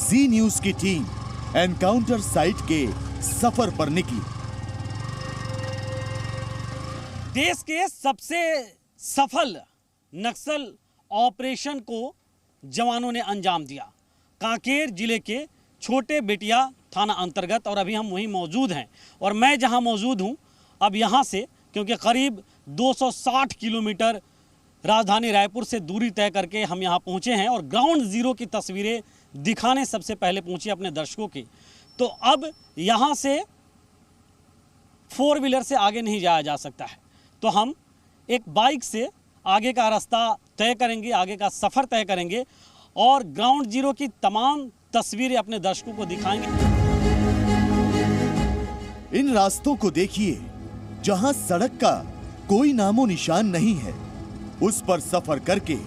जी news की team encounter site के सफर पर निकली। देश के सबसे सफल नक्सल ऑपरेशन को जवानों ने अंजाम दिया। कांकेर जिले के छोटे बेटिया थाना अंतर्गत, और अभी हम वहीं मौजूद हैं। और मैं जहां मौजूद हूं अब यहां से, क्योंकि करीब 260 किलोमीटर राजधानी रायपुर से दूरी तय करके हम यहां पहुंचे हैं और ग्राउंड जीरो की तस्वीरें दिखाने सबसे पहले पहुंचे अपने दर्शकों की। तो अब यहां से 4 व्हीलर से आगे नहीं जाया जा सकता है, तो हम एक बाइक से आगे का रास्ता तय करेंगे, आगे का सफ़र तय करेंगे और ग्राउंड जीरो की तमाम तस्वीरें अपने दर्शकों को दिखाएंगे। इन रास्तों को देखिए जहां सड़क का कोई नामो निशान नहीं है, उस पर सफर करके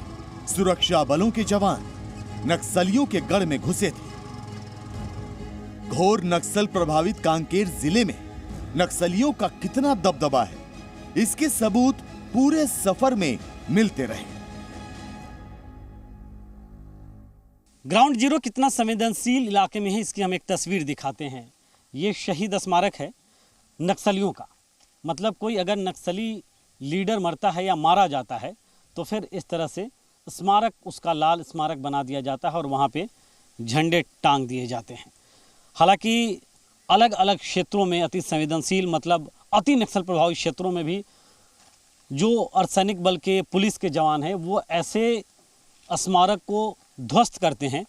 सुरक्षा बलों के जवान नक्सलियों के गढ़ में घुसे थे। घोर नक्सल प्रभावित कांकेर जिले में नक्सलियों का कितना दबदबा है, इसके सबूत पूरे सफर में मिलते रहे। ग्राउंड जीरो कितना संवेदनशील इलाके में है, इसकी हम एक तस्वीर दिखाते हैं। ये शहीद स्मारक है नक्सलियों का। मतलब कोई अगर नक्सली लीडर मरता है या मारा जाता है तो फिर इस तरह से स्मारक, उसका लाल स्मारक बना दिया जाता है और वहाँ पे झंडे टांग दिए जाते हैं। हालांकि अलग अलग क्षेत्रों में अति संवेदनशील, मतलब अति नक्सल प्रभावित क्षेत्रों में भी जो अर्धसैनिक बल के पुलिस के जवान हैं वो ऐसे स्मारक को ध्वस्त करते हैं।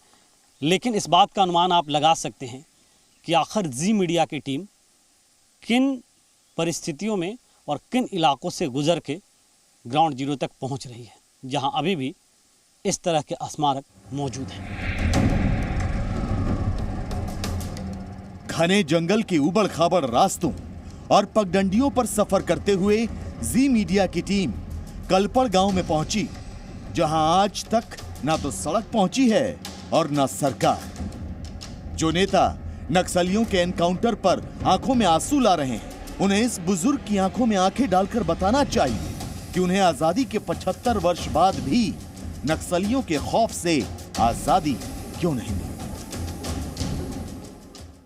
लेकिन इस बात का अनुमान आप लगा सकते हैं कि आखिर जी मीडिया की टीम किन परिस्थितियों में और किन इलाकों से गुजर के ग्राउंड जीरो तक पहुंच रही है, जहां अभी भी इस तरह के स्मारक मौजूद हैं। घने जंगल के उबड़ खाबड़ रास्तों और पगडंडियों पर सफर करते हुए जी मीडिया की टीम कलपड़ गांव में पहुंची, जहां आज तक ना तो सड़क पहुंची है और ना सरकार। जो नेता नक्सलियों के एनकाउंटर पर आंखों में आंसू ला रहे हैं, उन्हें इस बुजुर्ग की आंखों में आंखें डालकर बताना चाहिए कि उन्हें आजादी के 75 वर्ष बाद भी नक्सलियों के खौफ से आजादी क्यों नहीं मिली।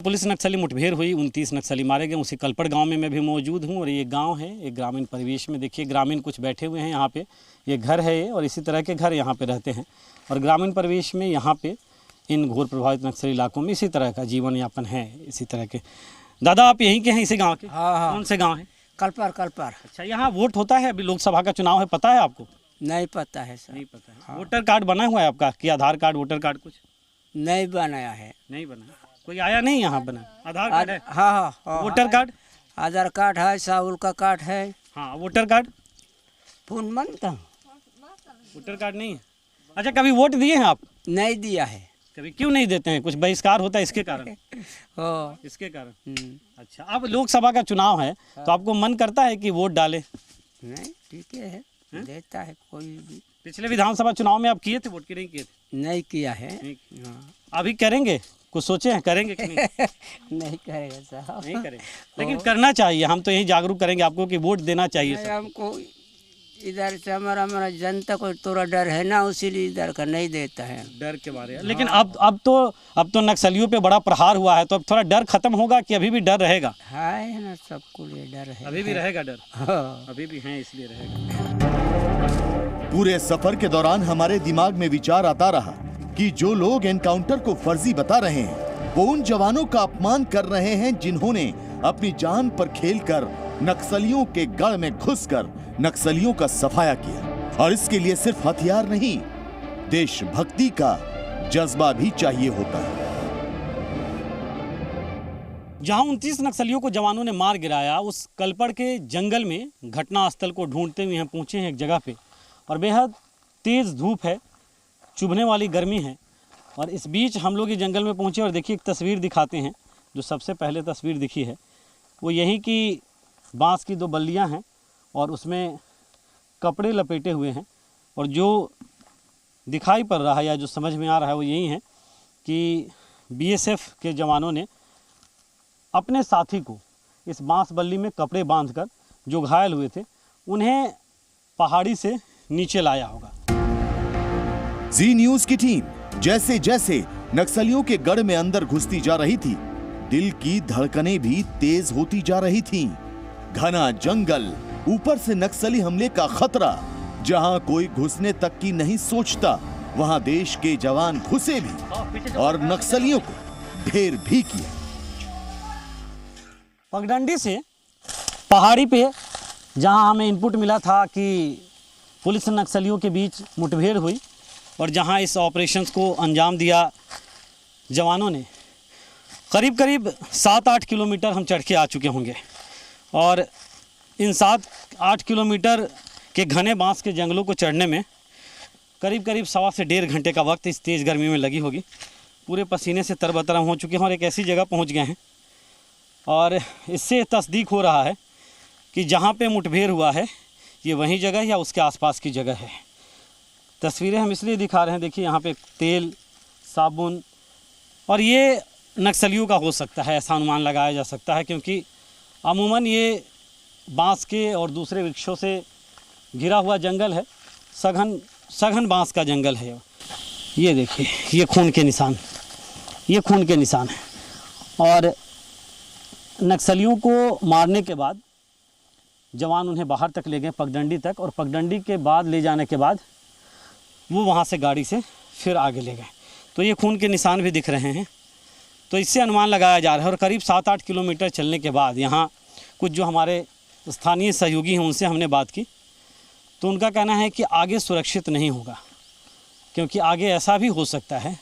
पुलिस नक्सली मुठभेड़ हुई, 29 नक्सली मारे गए। उसी कलपड़ गांव में मैं भी मौजूद हूं और ये गांव है, एक ग्रामीण परिवेश में। देखिए ग्रामीण कुछ बैठे हुए हैं यहाँ पे, ये घर है ये, और इसी तरह के घर यहाँ पे रहते हैं। और ग्रामीण परिवेश में यहाँ पे इन घोर प्रभावित नक्सली इलाकों में इसी तरह का जीवन यापन है, इसी तरह के। दादा आप यहीं के हैं, इसी गाँव के? हाँ। कौन से गाँव है? कलपर। अच्छा, यहाँ वोट होता है? अभी लोकसभा का चुनाव है, पता है आपको? नहीं पता है सर। नहीं पता है। हाँ। वोटर कार्ड बना हुआ है आपका कि आधार कार्ड, वोटर कार्ड कुछ नहीं बनाया है। नहीं बना? कोई आया नहीं यहाँ बना? आधार कार्ड है? हाँ। Voter card? आधार कार्ड है, साहुल का कार्ड है। हाँ, वोटर कार्ड? फोन बनता वोटर कार्ड नहीं है। अच्छा, कभी वोट दिए हैं आप? नहीं दिया है। कभी क्यों नहीं देते हैं? कुछ बहिष्कार होता है इसके कारण? इसके कारण। अच्छा, अब लोकसभा का चुनाव है तो आपको मन करता है कि वोट डाले? नहीं, ठीक है, देता है कोई भी। पिछले विधानसभा चुनाव में आप किए थे वोट की नहीं किए थे? नहीं किया है। हाँ। अभी करेंगे? कुछ सोचे हैं करेंगे कि नहीं? नहीं करेगा साहब, नहीं करेंगे, लेकिन करना चाहिए। हम तो यही जागरूक करेंगे आपको कि वोट देना चाहिए। हमको इधर से हमारा जनता को थोड़ा डर है ना, उसीलिए इधर का नहीं देता है, डर के बारे में। लेकिन अब तो नक्सलियों पे बड़ा प्रहार हुआ है, तो अब थोड़ा डर खत्म होगा कि अभी भी डर रहेगा? है ना, सबको ये डर है। अभी भी रहेगा डर? हाँ। अभी भी है, इसलिए रहेगा। पूरे सफर के दौरान हमारे दिमाग में विचार आता रहा कि जो लोग एनकाउंटर को फर्जी बता रहे हैं वो उन जवानों का अपमान कर रहे हैं जिन्होंने अपनी जान पर खेलकर नक्सलियों के गढ़ में घुसकर नक्सलियों का सफाया किया। और इसके लिए सिर्फ हथियार नहीं, देशभक्ति का जज्बा भी चाहिए होता है। जहां 29 नक्सलियों को जवानों ने मार गिराया, उस कलपड़ के जंगल में घटनास्थल को ढूंढते हुए हम पहुंचे हैं एक जगह पे, और बेहद तेज धूप है, चुभने वाली गर्मी है। और इस बीच हम लोग इस जंगल में पहुंचे और देखिए एक तस्वीर दिखाते हैं। जो सबसे पहले तस्वीर दिखी है वो यही कि बांस की 2 बल्लियां हैं और उसमें कपड़े लपेटे हुए हैं। और जो दिखाई पड़ रहा है या जो समझ में आ रहा है वो यही है कि बीएसएफ के जवानों ने अपने साथी को इस बांस बल्ली में कपड़े बांधकर, जो घायल हुए थे, उन्हें पहाड़ी से नीचे लाया होगा। जी न्यूज की टीम जैसे जैसे नक्सलियों के गढ़ में अंदर घुसती जा रही थी, दिल की धड़कनें भी तेज होती जा रही थीं। घना जंगल, ऊपर से नक्सली हमले का खतरा। जहां कोई घुसने तक की नहीं सोचता, वहां देश के जवान घुसे भी और नक्सलियों को ढेर भी किया। पगडंडी से पहाड़ी पे जहां हमें इनपुट मिला था कि पुलिस और नक्सलियों के बीच मुठभेड़ हुई और जहां इस ऑपरेशंस को अंजाम दिया जवानों ने, करीब करीब 7-8 किलोमीटर हम चढ़ के आ चुके होंगे। और इन 7-8 किलोमीटर के घने बांस के जंगलों को चढ़ने में करीब करीब 1.25 से 1.5 घंटे का वक्त इस तेज़ गर्मी में लगी होगी। पूरे पसीने से तरबतरम हो चुके हैं और एक ऐसी जगह पहुंच गए हैं और इससे तस्दीक हो रहा है कि जहां पे मुठभेड़ हुआ है ये वही जगह या उसके आसपास की जगह है। तस्वीरें हम इसलिए दिखा रहे हैं, देखिए यहाँ पे तेल, साबुन, और ये नक्सलियों का हो सकता है, ऐसा अनुमान लगाया जा सकता है, क्योंकि अमूमन ये बांस के और दूसरे वृक्षों से घिरा हुआ जंगल है, सघन बांस का जंगल है। ये देखिए, ये खून के निशान, ये खून के निशान है। और नक्सलियों को मारने के बाद जवान उन्हें बाहर तक ले गए, पगडंडी तक, और पगडंडी के बाद ले जाने के बाद वो वहाँ से गाड़ी से फिर आगे ले गए। तो ये खून के निशान भी दिख रहे हैं। तो इससे अनुमान लगाया जा रहा है। और करीब 7-8 किलोमीटर चलने के बाद यहाँ कुछ जो हमारे स्थानीय सहयोगी हैं उनसे हमने बात की, तो उनका कहना है कि आगे सुरक्षित नहीं होगा, क्योंकि आगे ऐसा भी हो सकता है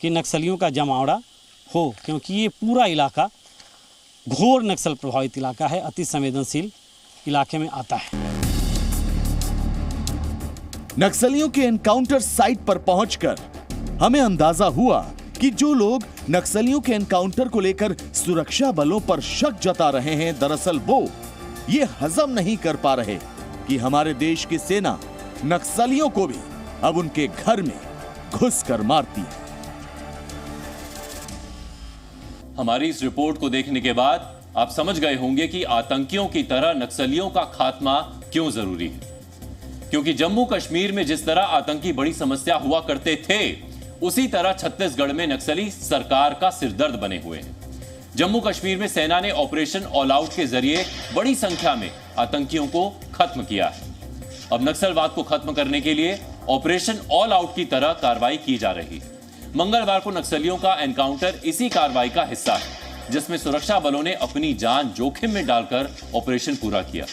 कि नक्सलियों का जमावड़ा हो, क्योंकि ये पूरा इलाका घोर नक्सल प्रभावित इलाका है, अति संवेदनशील इलाके में आता है। नक्सलियों के एनकाउंटर साइट पर पहुंचकर हमें अंदाजा हुआ कि जो लोग नक्सलियों के एनकाउंटर को लेकर सुरक्षा बलों पर शक जता रहे हैं, दरअसल वो ये हजम नहीं कर पा रहे कि हमारे देश की सेना नक्सलियों को भी अब उनके घर में घुसकर मारती है। हमारी इस रिपोर्ट को देखने के बाद आप समझ गए होंगे कि आतंकियों की तरह नक्सलियों का खात्मा क्यों जरूरी है। क्योंकि जम्मू कश्मीर में जिस तरह आतंकी बड़ी समस्या हुआ करते थे, उसी तरह छत्तीसगढ़ में नक्सली सरकार का सिरदर्द बने हुए हैं। जम्मू कश्मीर में सेना ने ऑपरेशन ऑल आउट के जरिए बड़ी संख्या में आतंकियों को खत्म किया है। अब नक्सलवाद को खत्म करने के लिए ऑपरेशन ऑल आउट की तरह कार्रवाई की जा रही है। मंगलवार को नक्सलियों का एनकाउंटर इसी कार्रवाई का हिस्सा है, जिसमें सुरक्षा बलों ने अपनी जान जोखिम में डालकर ऑपरेशन पूरा किया।